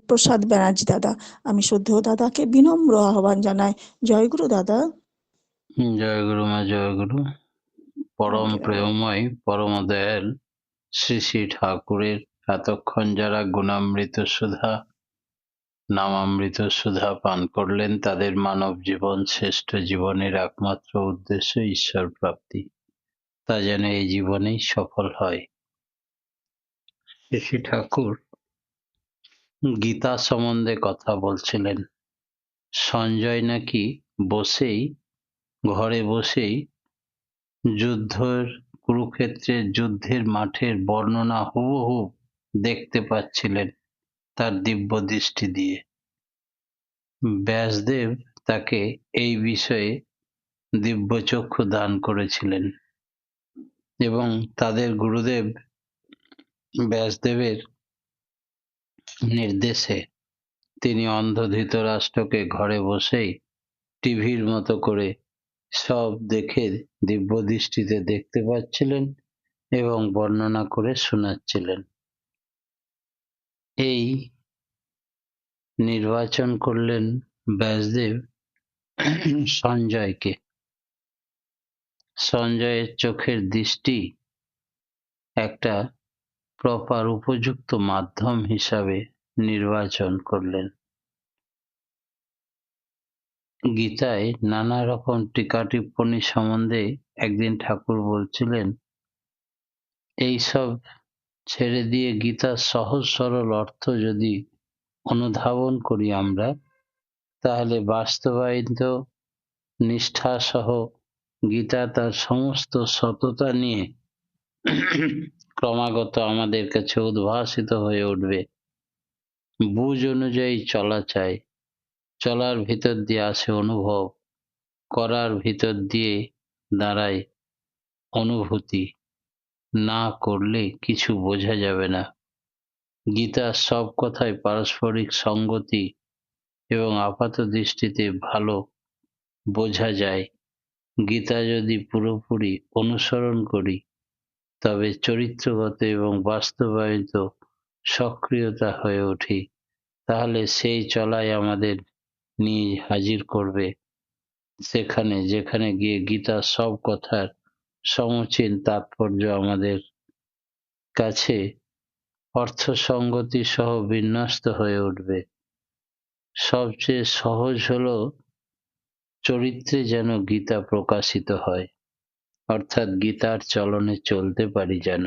প্রসাদ ব্যানার্জি দাদা। আমি শ্রদ্ধেয় দাদাকে বিনম্র আহ্বান জানাই। জয়গুরু দাদা। জয় গুরু মা, জয় গুরু। পরম আগে দাদা। প্রেমময় পরম দয়াল শ্রী শ্রী ঠাকুরের এতক্ষণ যারা গুণামৃত সুধা নামামৃত সুধা পান করলেন, তাদের মানব জীবন শ্রেষ্ঠ জীবনের একমাত্র উদ্দেশ্য ঈশ্বর প্রাপ্তি। তা যেন এই জীবনেই সফল হয়। শ্রী শ্রী ঠাকুর গীতা সম্বন্ধে কথা বলছিলেন। সঞ্জয় নাকি ঘরে বসেই কুরুক্ষেত্রের যুদ্ধের মাঠের বর্ণনা হুবহু দেখতে পাচ্ছিলেন তার দিব্য দৃষ্টি দিয়ে। ব্যাসদেব তাকে এই বিষয়ে দিব্যচক্ষু দান করেছিলেন এবং তাদের গুরুদেব ব্যাসদেবের নির্দেশে তিনি অন্ধ ধৃতরাষ্ট্রকে ঘরে বসেই টিভির মতো করে সব দেখে দিব্য দৃষ্টিতে দেখতে পাচ্ছিলেন এবং বর্ণনা করে শোনাচ্ছিলেন। এই নির্বাচন করলেন ব্যাসদেব সঞ্জয়কে। সঞ্জয়ের চোখের দৃষ্টি একটা প্রপার উপযুক্ত মাধ্যম হিসাবে নির্বাচন করলেন। গীতায় নানা রকম টিকা টিপ্পণী সম্বন্ধে একদিন ঠাকুর বলছিলেন, এইসব ছেড়ে দিয়ে গীতার সহজ সরল অর্থ যদি অনুধাবন করি আমরা, তাহলে বাস্তবায়িত নিষ্ঠা সহ গীতা তার সমস্ত সততা নিয়ে ক্রমাগত আমাদের কাছে উদ্ভাসিত হয়ে উঠবে। বুঝ অনুযায়ী চলা চাই, চলার ভিতর দিয়ে আসে অনুভব, করার ভিতর দিয়ে দাঁড়ায় অনুভূতি, না করলে কিছু বোঝা যাবে না। গীতার সব কথাই পারস্পরিক সঙ্গতি এবং আপাত দৃষ্টিতে ভালো বোঝা যায়। গীতা যদি পুরোপুরি অনুসরণ করি, তবে চরিত্রগত এবং বাস্তবায়িত সক্রিয়তা হয়ে উঠি, তাহলে সেই চলাই আমাদের নিয়ে হাজির করবে সেখানে যেখানে গিয়ে গীতার সব কথার সমুচীন তাৎপর্য আমাদের কাছে অর্থসঙ্গতি সহ বিন্যস্ত হয়ে উঠবে। সবচেয়ে সহজ হলো চরিত্রে যেন গীতা প্রকাশিত হয়, অর্থাৎ গীতার চলনে চলতে পারি যেন।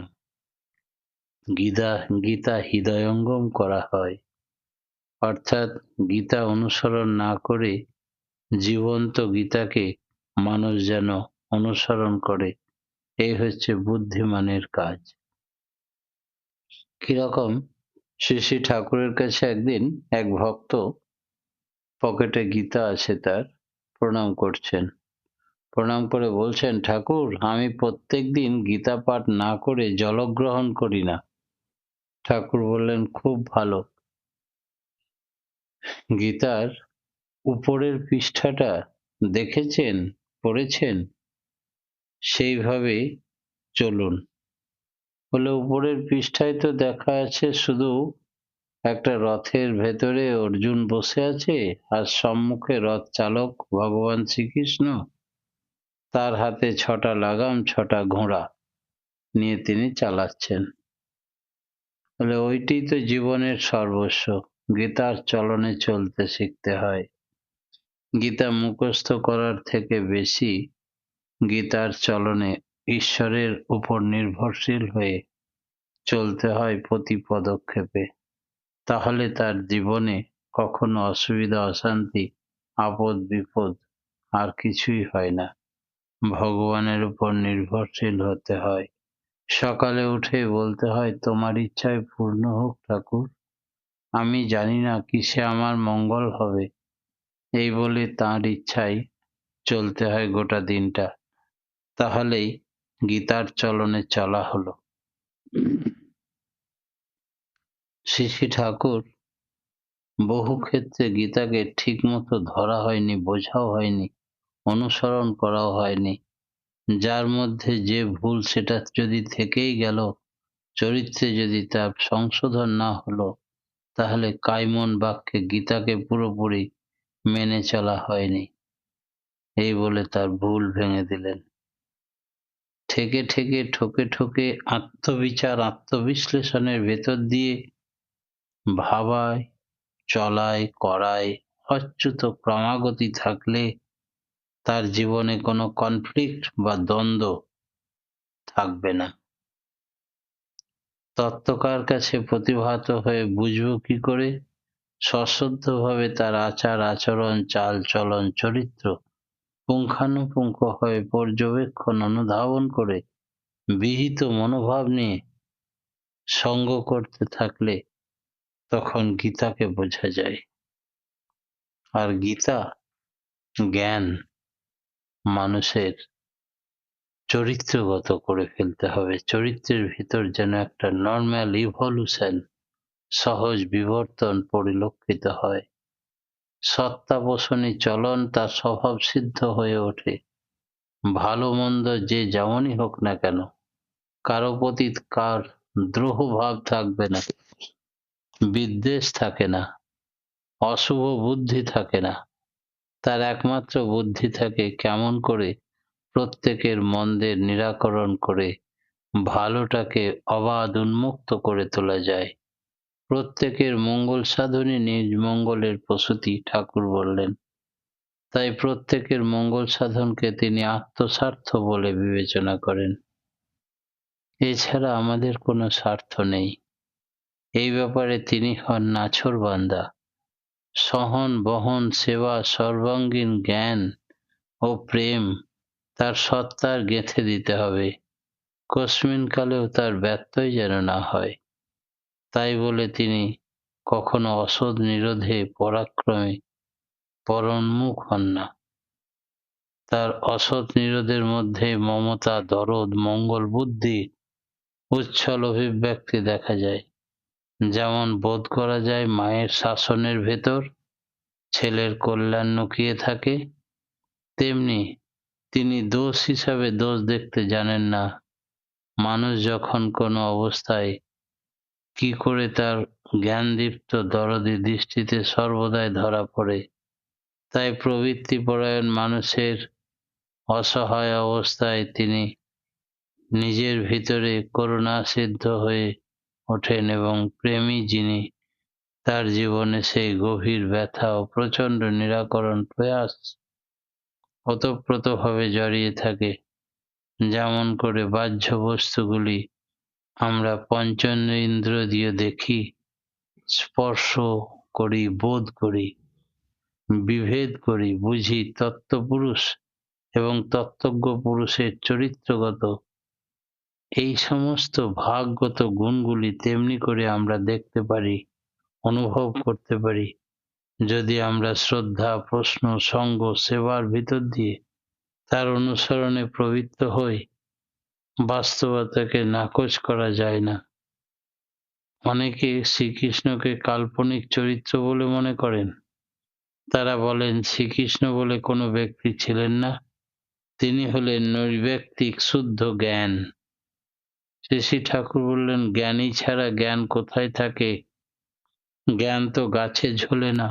গীতা হৃদয়ঙ্গম করা হয়, অর্থাৎ গীতা অনুসরণ না করে জীবন্ত গীতাকে মানুষ যেন অনুসরণ করে। এই হচ্ছে বুদ্ধিমানের কাজ। কিরকম, শ্রী শ্রী ঠাকুরের কাছে একদিন এক ভক্ত, পকেটে গীতা আছে তার, প্রণাম করছেন। প্রণাম করে বলছেন, ঠাকুর, আমি প্রত্যেকদিন গীতা পাঠ না করে জলগ্রহণ করি না। ঠাকুর বললেন, খুব ভালো। গীতার উপরের পৃষ্ঠাটা দেখেছেন, পড়েছেন? সেইভাবে চলুন। বলে, উপরের পৃষ্ঠায় তো দেখা আছে শুধু একটা রথের ভেতরে অর্জুন বসে আছে আর সম্মুখে রথ চালক ভগবান শ্রীকৃষ্ণ, তার হাতে 6টা লাগাম 6টা ঘোড়া নিয়ে তিনি চালাচ্ছেন। বলে, ওইটি তো জীবনের সর্বস্ব। গীতার চলনে চলতে শিখতে হয়। গীতা মুখস্থ করার থেকে বেশি গীতার চলনে ঈশ্বরের উপর নির্ভরশীল হয়ে চলতে হয় প্রতি পদক্ষেপে। তাহলে তার জীবনে কখনো অসুবিধা, অশান্তি, আপদ বিপদ আর কিছুই হয় না। ভগবানের উপর নির্ভরশীল হতে হয়। সকালে উঠে বলতে হয়, তোমার ইচ্ছায় পূর্ণ হোক ঠাকুর, আমি জানি না কিসে আমার মঙ্গল হবে। এই বলে তাঁর ইচ্ছায় চলতে হয় গোটা দিনটা। তাহলেই গীতার চলনে চলা হলো। শ্রী শ্রী ঠাকুর বহু ক্ষেত্রে গীতাকে ঠিক মতো ধরা হয়নি, বোঝাও হয়নি, অনুসরণ করাও হয়নি। যার মধ্যে যে ভুল সেটা যদি থেকেই গেল, চরিত্রে যদি তার সংশোধন না হলো, তাহলে কাইমন বাক্যে গীতাকে পুরোপুরি মেনে চলা হয়নি। এই বলে তার ভুল ভেঙে দিলেন। ঠেকে ঠেকে ঠোকে ঠোকে আত্মবিচার আত্মবিশ্লেষণের ভেতর দিয়ে ভাবায়, চলায়, করায় অচ্যুত ক্রমাগতি থাকলে তার জীবনে কোনো কনফ্লিক্ট বা দ্বন্দ্ব থাকবে না। তত্ত্বকার কাছে প্রতিভাত হয়ে বুঝবো কি করে? সশ্রদ্ধভাবে তার আচার আচরণ চাল চলন চরিত্র পুঙ্খানুপুঙ্খভাবে পর্যবেক্ষণ অনুধাবন করে বিহিত মনোভাব নিয়ে সঙ্গ করতে থাকলে তখন গীতাকে বোঝা যায়। আর গীতা জ্ঞান মানুষের চরিত্রগত করে ফেলতে হবে। চরিত্রের ভিতর যেন একটা নর্মাল ইভলিউশন, সহজ বিবর্তন পরিলক্ষিত হয়। সত্তাপোষণী চলন তার স্বভাব সিদ্ধ হয়ে ওঠে। ভালো মন্দ যে যেমনই হোক না কেন, কারো প্রতি কার দ্রোহ ভাব থাকবে না, বিদ্বেষ থাকে না, অশুভ বুদ্ধি থাকে না। তার একমাত্র বুদ্ধি থাকে কেমন করে প্রত্যেকের মন্দের নিরাকরণ করে ভালোটাকে অবাধ উন্মুক্ত করে তোলা যায়। প্রত্যেকের মঙ্গল সাধনই নিজ মঙ্গলের প্রসূতি, ঠাকুর বললেন। তাই প্রত্যেকের মঙ্গল সাধনকে তিনি আত্মস্বার্থ বলে বিবেচনা করেন। এছাড়া আমাদের কোনো স্বার্থ নেই। এই ব্যাপারে তিনি হন নাছোড়বান্দা। সহন বহন সেবা সর্বাঙ্গীন জ্ঞান ও প্রেম তার সত্তার গেঁথে দিতে হবে। কস্মিন কালেও তার ব্যত্যয় যেন না হয়। তাই বলে তিনি কখনো অসৎ নিরোধে পরাক্রমে পরোন্মুখ হন না। তার অসৎ নিরোধের মধ্যে মমতা, দরদ, মঙ্গল বুদ্ধি উচ্ছল অভিব্যক্তি দেখা যায়। যেমন বোধ করা যায় মায়ের শাসনের ভেতর ছেলের কল্যাণ লুকিয়ে থাকে, তেমনি তিনি দোষ হিসাবে দোষ দেখতে জানেন না। মানুষ যখন কোনো অবস্থায় কি করে তার জ্ঞানদীপ্ত দরদী দৃষ্টিতে সর্বদাই ধরা পড়ে। তাই প্রবৃত্তিপরায়ণ মানুষের অসহায় অবস্থায় তিনি নিজের ভিতরে করুণা সিদ্ধ হয়ে ওঠেন এবং প্রেমী যিনি তার জীবনে সেই গভীর ব্যথা ও প্রচণ্ড নিরাকরণ প্রয়াস ওতপ্রোতভাবে জড়িয়ে থাকে। যেমন করে বাহ্য বস্তুগুলি আমরা পঞ্চেন্দ্র দিয়ে দেখি, স্পর্শ করি, বোধ করি, বিভেদ করি, বুঝি, তত্ত্বপুরুষ এবং তত্ত্বজ্ঞ পুরুষের চরিত্রগত এই সমস্ত ভাগগত গুণগুলি তেমনি করে আমরা দেখতে পারি, অনুভব করতে পারি, যদি আমরা শ্রদ্ধা, প্রশ্ন, সঙ্গ, সেবার ভিতর দিয়ে তার অনুসরণে প্রবৃত্ত হই। বাস্তবতাকে নাকচ করা যায় না। অনেকে শ্রীকৃষ্ণকে কাল্পনিক চরিত্র বলে মনে করেন। তারা বলেন শ্রীকৃষ্ণ বলে কোনো ব্যক্তি ছিলেন না, তিনি হলেন নৈর্ব্যক্তিক শুদ্ধ জ্ঞান। শ্রী ঠাকুর বললেন, জ্ঞানী ছাড়া জ্ঞান কোথায় থাকে? জ্ঞান তো গাছে ঝোলে না।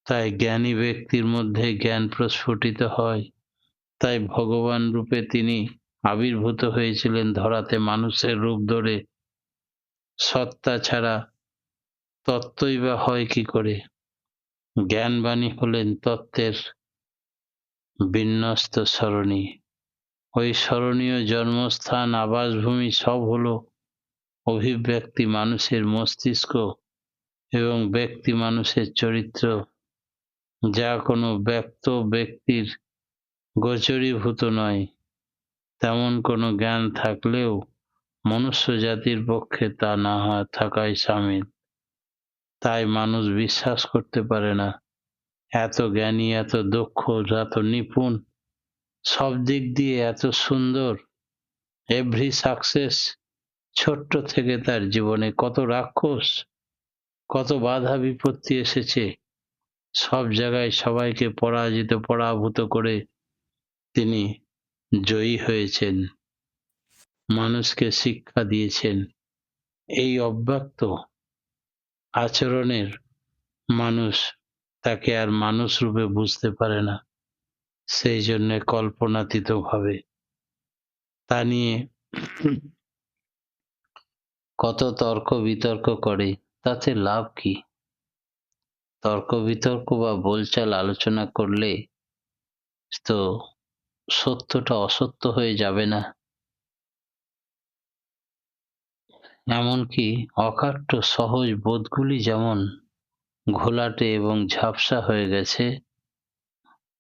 তাই জ্ঞানী ব্যক্তির মধ্যে জ্ঞান প্রস্ফুটিত হয়। তাই ভগবান রূপে তিনি আবির্ভূত হয়েছিলেন ধরাতে মানুষের রূপ ধরে। সত্তা ছাড়া তত্ত্বই বা হয় কি করে? জ্ঞানবাণী হলেন তত্ত্বের বিন্যস্ত সরণি। ওই স্মরণীয় জন্মস্থান, আবাসভূমি সব হলো অভিব্যক্তি মানুষের মস্তিষ্ক এবং ব্যক্তি মানুষের চরিত্র, যা কোনো ব্যক্ত ব্যক্তির গোচরীভূত নয়। তেমন কোনো জ্ঞান থাকলেও মনুষ্য জাতির পক্ষে তা না থাকাই সামিল। তাই মানুষ বিশ্বাস করতে পারে না এত জ্ঞানী, এত দক্ষ, এত নিপুণ, সব দিক দিয়ে এত সুন্দর, এভরি সাকসেস, ছোট্ট থেকে তার জীবনে কত রাক্ষস, কত বাধা বিপত্তি এসেছে, সব জায়গায় সবাইকে পরাজিত পরাভূত করে তিনি জয়ী হয়েছেন, মানুষকে শিক্ষা দিয়েছেন। এই অব্যক্ত আচরণের মানুষ তাকে আর মানুষ রূপে বুঝতে পারে না, সেই জন্য কল্পনাতীত ভাবে তা নিয়ে কত তর্ক বিতর্ক করে, তাতে লাভ কি? তর্ক বিতর্ক বা বলচাল আলোচনা করলে তো সত্যটা অসত্য হয়ে যাবে না। এমনকি অকাট্য সহজ বোধগুলি যেমন ঘোলাটে এবং ঝাপসা হয়ে গেছে,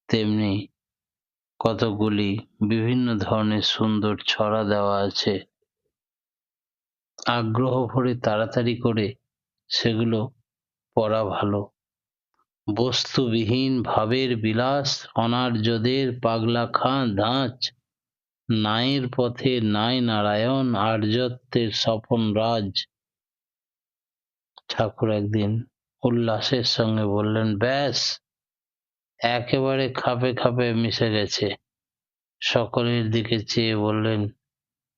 তেমনি কতগুলি বিভিন্ন ধরনের সুন্দর ছড়া দেওয়া আছে। আগ্রহ ভরে তাড়াতাড়ি করে সেগুলো পড়া ভালো। বস্তুবিহীন ভাবের বিলাস অনার্যদের পাগলা ধাঁচ, নায়ের পথে নাই নারায়ণ আর্যত্বের স্বপন রাজ। ঠাকুর একদিন উল্লাসের সঙ্গে বললেন, ব্যাস একেবারে খাপে খাপে মিশে গেছে। সকলের দিকে চেয়ে বললেন,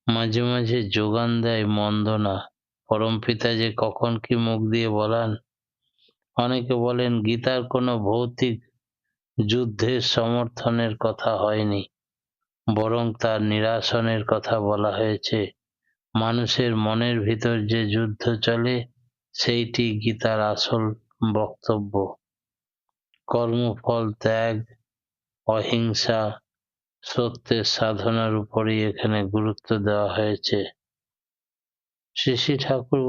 মাঝে মাঝে যোগান দেয় মন্দ না, পরমপিতা যে কখন কি মুখ দিয়ে বলান। অনেকে বলেন গীতার কোনো ভৌতিক যুদ্ধের সমর্থনের কথা হয়নি, বরং তার নিরাসনের কথা বলা হয়েছে। মানুষের মনের ভিতর যে যুদ্ধ চলে, সেইটি গীতার আসল বক্তব্য। কর্মফল ত্যাগ, অহিংসা, সত্যের সাধনার উপরই এখানে গুরুত্ব দেওয়া হয়েছে। শ্রী শ্রী ঠাকুর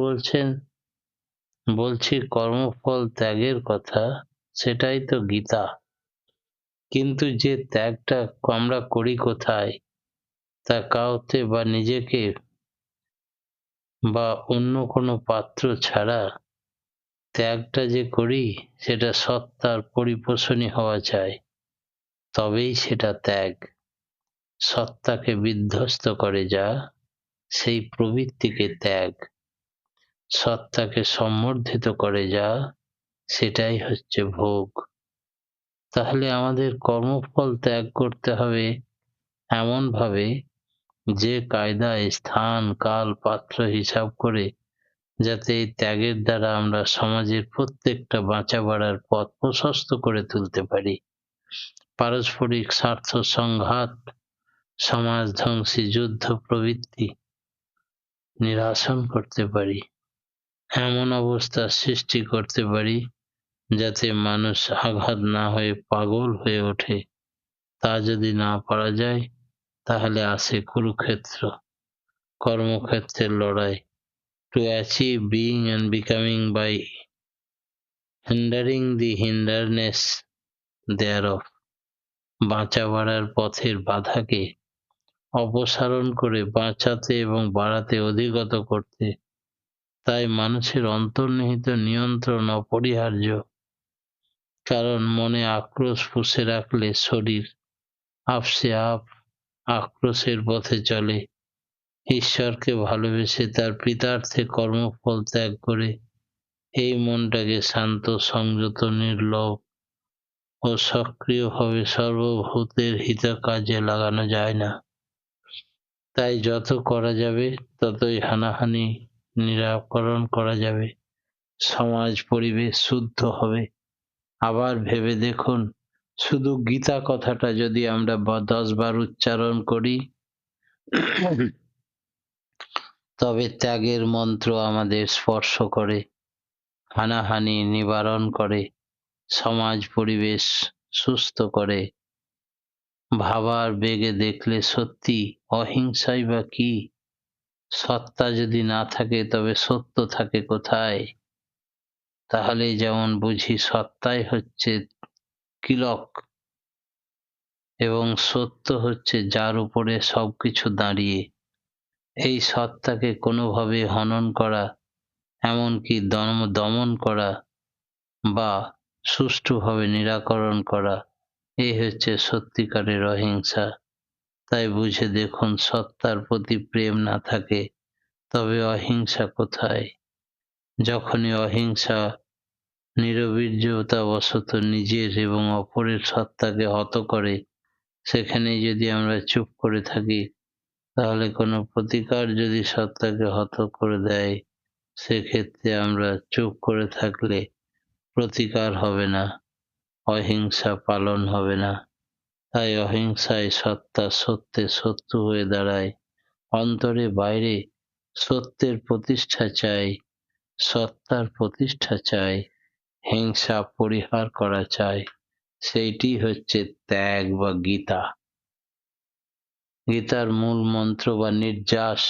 বলছি কর্মফল ত্যাগের কথা, সেটাই তো গীতা। কিন্তু যে ত্যাগটা আমরা করি কোথায়, তা কাউকে বা নিজেকে বা অন্য কোনো পাত্র ছাড়া ত্যাগটা যে করি, সেটা সত্তার পরিপোষণই হওয়া চাই, তবেই সেটা ত্যাগ। সত্তাকে বিধ্বস্ত করে যা, সেই প্রবৃত্তিকে ত্যাগ। সত্তাকে সম্বর্ধিত করে যা, সেটাই হচ্ছে ভোগ। তাহলে আমাদের কর্মফল ত্যাগ করতে হবে এমন ভাবে, যে কায়দায় স্থান কাল পাত্র হিসাব করে, যাতে এই ত্যাগের দ্বারা আমরা সমাজের প্রত্যেকটা বাঁচা বাড়ার পথ প্রশস্ত করে তুলতে পারি। পারস্পরিক স্বার্থ সংঘাত, সমাজ ধ্বংসী যুদ্ধ প্রবৃত্তি নিরসন করতে পারি। এমন অবস্থার সৃষ্টি করতে পারি যাতে মানুষ আঘাত না হয়ে পাগল হয়ে ওঠে। তা যদি না পারা যায়, তাহলে আসে কুরুক্ষেত্র, কর্মক্ষেত্রের লড়াই। To achieve being and becoming by hindering the hinderness thereof, বাঁচা বাড়ার পথের বাধাকে অপসারণ করে বাঁচাতে এবং বাড়াতে অধিগত করতে। তাই মানুষের অন্তর্নিহিত নিয়ন্ত্রণ অপরিহার্য, কারণ মনে আক্রোশ পুষে রাখলে শরীর আপসে আপ আক্রোশের পথে চলে। ঈশ্বরকে ভালোবেসে তার পিতার্থে কর্মফল ত্যাগ করে এই মনটাকে শান্ত, সংযত, নির্লোভ ও সক্রিয়ভাবে সর্বভূতের হিত কাজে লাগানো যায় না। তাই যত করা যাবে ততই হানাহানি নিরাকরণ করা যাবে, সমাজ পরিবেশ শুদ্ধ হবে। আবার ভেবে দেখুন, শুধু গীতা কথাটা যদি আমরা 10 বার উচ্চারণ করি, তবে ত্যাগের মন্ত্র আমাদের স্পর্শ করে, হানাহানি নিবারণ করে, সমাজ পরিবেশ সুস্থ করে। ভাবার বেগে দেখলে সত্যি অহিংসাই বা কি? সত্তা যদি না থাকে তবে সত্য থাকে কোথায়? তাহলে যেমন বুঝি সত্তাই হচ্ছে কিলক এবং সত্য হচ্ছে যার উপরে সবকিছু দাঁড়িয়ে। এই সত্তাকে কোনোভাবে হনন করা, এমনকি দমন করা বা সুষ্ঠুভাবে নিরাকরণ করা, এই হচ্ছে সত্যিকারের অহিংসা। তাই বুঝে দেখুন, সত্তার প্রতি প্রেম না থাকে তবে অহিংসা কোথায়? যখনই অহিংসা নিরবীর্যতাবশত নিজের এবং অপরের সত্তাকে হত করে, সেখানেই যদি আমরা চুপ করে থাকি, তাহলে কোনো প্রতিকার যদি সত্তাকে হত করে দেয়, সেক্ষেত্রে আমরা চুপ করে থাকলে প্রতিকার হবে না, অহিংসা পালন হবে না। তাই অহিংসায় সত্তা সত্যের শত্রু হয়ে দাঁড়ায়। অন্তরে বাইরে সত্যের প্রতিষ্ঠা চাই, সত্তার প্রতিষ্ঠা চাই, হিংসা পরিহার করা চাই। সেইটি হচ্ছে ত্যাগ বা গীতা। গীতার মূল মন্ত্র বা নির্যাস।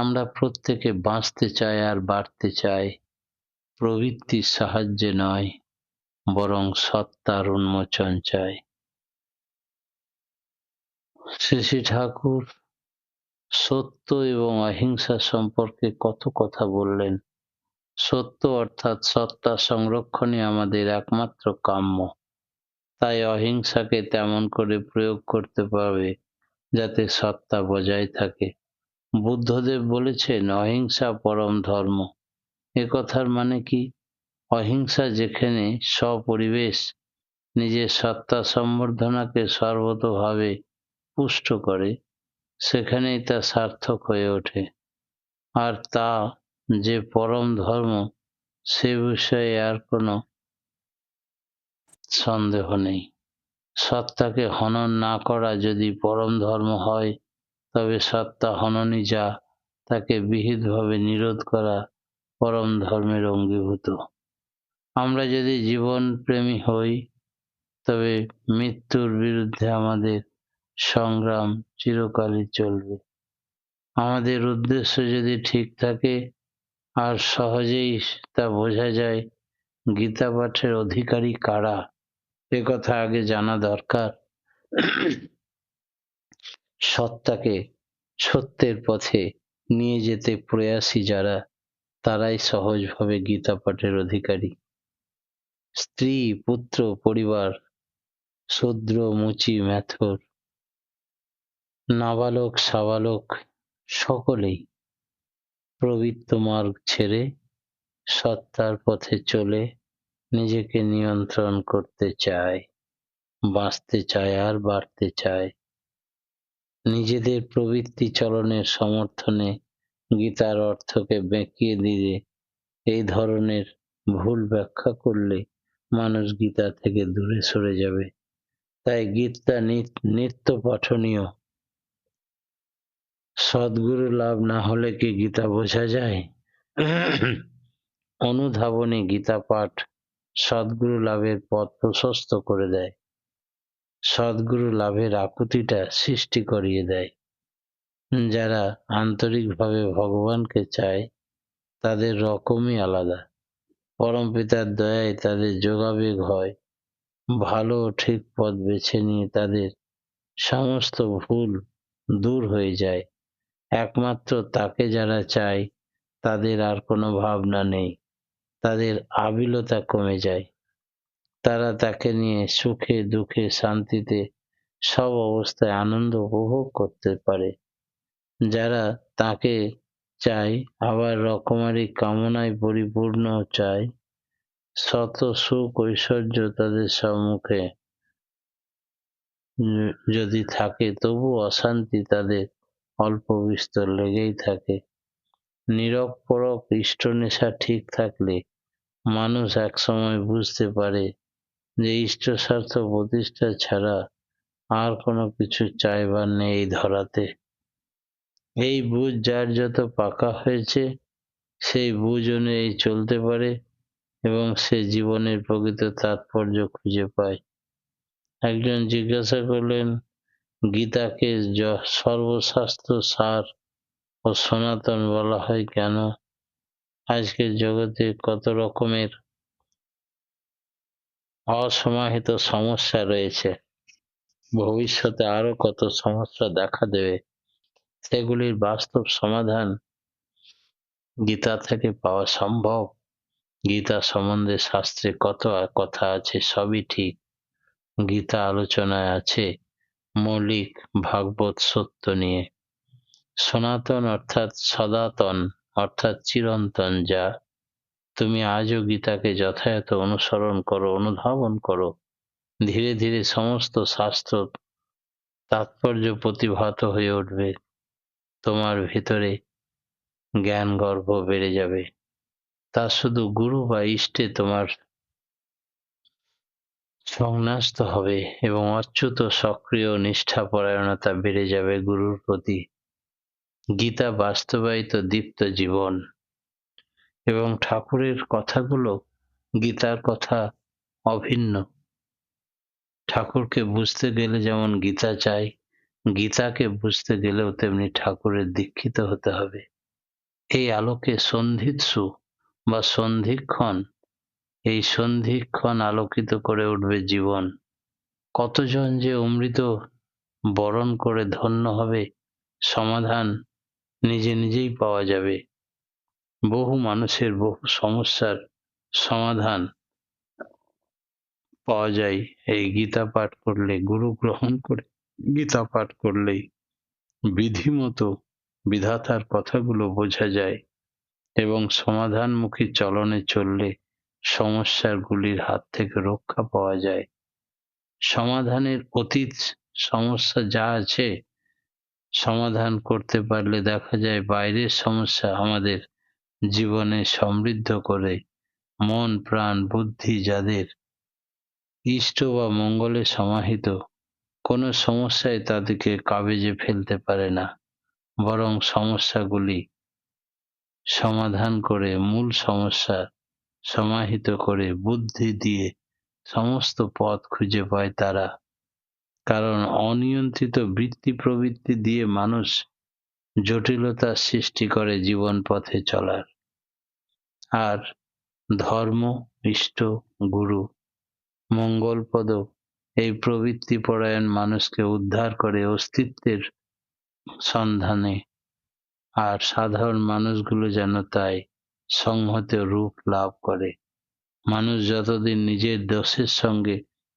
আমরা প্রত্যেকে বাঁচতে চাই আর বাড়তে চাই, প্রবৃত্তির সাহায্যে নয়, বরং সত্তার উন্মোচন চাই। শ্রী ঠাকুর সত্য এবং অহিংসা সম্পর্কে কত কথা বললেন। সত্য অর্থাৎ সত্তা সংরক্ষণই আমাদের একমাত্র কাম্য। তাই অহিংসাকে তেমন করে প্রয়োগ করতে পারবে যাতে সত্তা বজায় থাকে। বুদ্ধদেব বলেছেন অহিংসা পরম ধর্ম। এ কথার মানে কি? অহিংসা যেখানে স্বপরিবেশ নিজের সত্তা সম্বর্ধনাকে সর্বতোভাবে পুষ্ট করে, সেখানেই তা সার্থক হয়ে ওঠে। আর তা যে পরম ধর্ম সে বিষয়ে আর কোনো সন্দেহ নেই। সত্তাকে হনন না করা যদি পরম ধর্ম হয়, তবে সত্তা হননই যা তাকে বিহিতভাবে নিরোধ করা পরম ধর্মের অঙ্গীভূত। আমরা যদি জীবনপ্রেমী হই, তবে মৃত্যুর বিরুদ্ধে আমাদের সংগ্রাম চিরকালই চলবে। আমাদের উদ্দেশ্য যদি ঠিক থাকে, আর সহজেই তা বোঝা যায়, গীতা পাঠের অধিকারী কারা এ কথা আগে জানা দরকার। সত্তাকে সত্যের পথে নিয়ে যেতে প্রয়াসী যারা, তারাই সহজভাবে গীতা পাঠের অধিকারী। স্ত্রী, পুত্র, পরিবার, শূদ্র, মুচি, মেথর, নাবালক, সাবালক সকলেই প্রবৃত্ত মার্গ ছেড়ে সত্তার পথে চলে নিজেকে নিয়ন্ত্রণ করতে চায়, বাঁচতে চায় আর বাড়তে চায়। নিজেদের প্রবৃত্তি চলনের সমর্থনে গীতার অর্থকে বেঁকিয়ে দিয়ে এই ধরনের ভুল ব্যাখ্যা করলে মানুষ গীতা থেকে দূরে সরে যাবে। তাই গীতা নিত্য পঠনীয়। সদ্গুরু লাভ না হলে কি গীতা বোঝা যায়? অনুধাবনে গীতা পাঠ সদ্গুরু লাভের পথ প্রশস্ত করে দেয়, সদ্গুরু লাভের আকুতিটা সৃষ্টি করিয়ে দেয়। যারা আন্তরিকভাবে ভগবানকে চায় তাদের রকমই আলাদা। পরমপিতার দয়ায় তাদের যোগাবেগ হয়, ভালো ও ঠিক পথ বেছে নিয়ে তাদের সমস্ত ভুল দূর হয়ে যায়। একমাত্র তাকে যারা চায় তাদের আর কোনো ভাবনা নেই, তাদের আবিলতা কমে যায়। তারা তাকে নিয়ে সুখে দুঃখে শান্তিতে সব অবস্থায় আনন্দ উপভোগ করতে পারে। যারা তাকে চায় আবার রকমারি কামনায় পরিপূর্ণ চায়, শত সুখ ঐশ্বর্য তাদের সম্মুখে যদি থাকে, তবু অশান্তি তাদের অল্প বিস্তর লেগেই থাকে। নীরব পরক ইষ্টনেশা ঠিক থাকলে মানুষ একসময় বুঝতে পারে যে ইষ্টস্বার্থ প্রতিষ্ঠা ছাড়া আর কোনো কিছু চাইবার নেই এই ধরাতে। এই বুঝ যার যত পাকা হয়েছে, সেই বুঝ অনুযায়ী চলতে পারে এবং সে জীবনের প্রকৃত তাৎপর্য খুঁজে পায়। একজন জিজ্ঞাসা করলেন, গীতাকে সর্বশাস্ত্র সার ও সনাতন বলা হয় কেন? আজকের জগতে কত রকমের অসমাহিত সমস্যা রয়েছে, ভবিষ্যতে আরো কত সমস্যা দেখা দেবে, সেগুলির বাস্তব সমাধান গীতা থেকে পাওয়া সম্ভব। গীতা সম্বন্ধে শাস্ত্রে কত কথা আছে, সবই ঠিক। গীতা আলোচনায় আছে মৌলিক ভাগবত সত্য নিয়ে। সনাতন অর্থাৎ সদাতন অর্থাৎ চিরন্তন, যা তুমি আজও গীতাকে যথাযথ অনুসরণ করো, অনুধাবন করো, ধীরে ধীরে সমস্ত শাস্ত্র তাৎপর্য প্রতিভাত হয়ে উঠবে তোমার ভিতরে। জ্ঞান গর্ভ বেড়ে যাবে। তা শুধু গুরু বা ইষ্টে তোমার সংন্যাস্ত হবে এবং অচ্যুত সক্রিয় নিষ্ঠাপরায়ণতা বেড়ে যাবে গুরুর প্রতি। গীতা বাস্তবায়িত দীপ্ত জীবন এবং ঠাকুরের কথাগুলো গীতার কথা অভিন্ন। ঠাকুরকে বুঝতে গেলে যেমন গীতা চাই, গীতাকে বুঝতে গেলেও তেমনি ঠাকুরের দীক্ষিত হতে হবে। এই আলোকে সন্ধিৎসু বা সন্ধিক্ষণ, এই সন্ধিক্ষণ আলোকিত করে উঠবে জীবন। কতজন যে অমৃত বরণ করে ধন্য হবে, সমাধান নিজে নিজেই পাওয়া যাবে। বহু মানুষের বহু সমস্যার সমাধান পাওয়া যায় এই গীতা পাঠ করলে, গুরু গ্রহণ করে গীতা পাঠ করলেই। বিধিমতো বিধাতার কথাগুলো বোঝা যায় এবং সমাধানমুখী চলনে চললে সমস্যাগুলির হাত থেকে রক্ষা পাওয়া যায়। সমাধানের অতীত সমস্যা যা আছে, সমাধান করতে পারলে দেখা যায় বাইরের সমস্যা আমাদের জীবনে সমৃদ্ধ করে। মন প্রাণ বুদ্ধি যাদের ইষ্ট বা মঙ্গলে সমাহিত, কোনো সমস্যায় তাদেরকে কাবেজে ফেলতে পারে না, বরং সমস্যাগুলি সমাধান করে মূল সমস্যা সমাহিত করে বুদ্ধি দিয়ে সমস্ত পথ খুঁজে পায় তারা। কারণ অনিয়ন্ত্রিত বৃত্তি প্রবৃত্তি দিয়ে মানুষ জটিলতার সৃষ্টি করে জীবন পথে চলার। আর ধর্ম, ইষ্ট, গুরু, মঙ্গলপদ এই প্রবৃত্তি পরায়ণ মানুষকে উদ্ধার করে অস্তিত্বের সন্ধানে। আর সাধারণ মানুষগুলো যেন তাই সংহত রূপ লাভ করে। মানুষ যতদিন নিজের দোষের সঙ্গে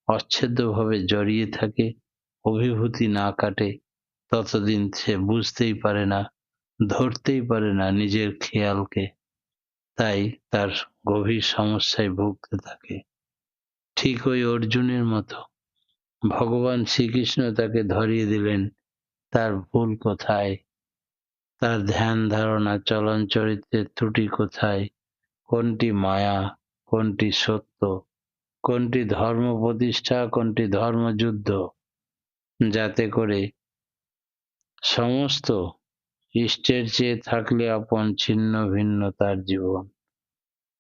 অচ্ছেদ্যভাবে জড়িয়ে থাকে, অভিভূতি না কাটে, ততদিন সে বুঝতেই পারে না, ধরতেই পারে না নিজের খেয়ালকে। তাই তার গভীর সমস্যায় ভুগতে থাকে। ঠিক ওই অর্জুনের মতো ভগবান শ্রীকৃষ্ণ তাকে ধরিয়ে দিলেন তার ভুল কোথায়, তার ধ্যান ধারণা চলন চরিত্রের ত্রুটি কোথায়, কোনটি মায়া, কোনটি সত্য, কোনটি ধর্ম প্রতিষ্ঠা, কোনটি ধর্মযুদ্ধ, যাতে করে সমস্ত ইষ্টের চেয়ে থাকলে আপন ছিন্ন ভিন্ন তার জীবন।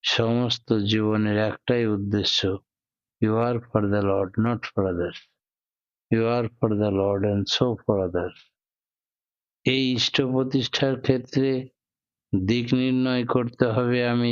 সমস্ত জীবনের একটাই উদ্দেশ্য, you are for the Lord, not for others. You are for the Lord and so for others. এই ইষ্ট প্রতিষ্ঠার ক্ষেত্রে দিক নির্ণয় করতে হবে, আমি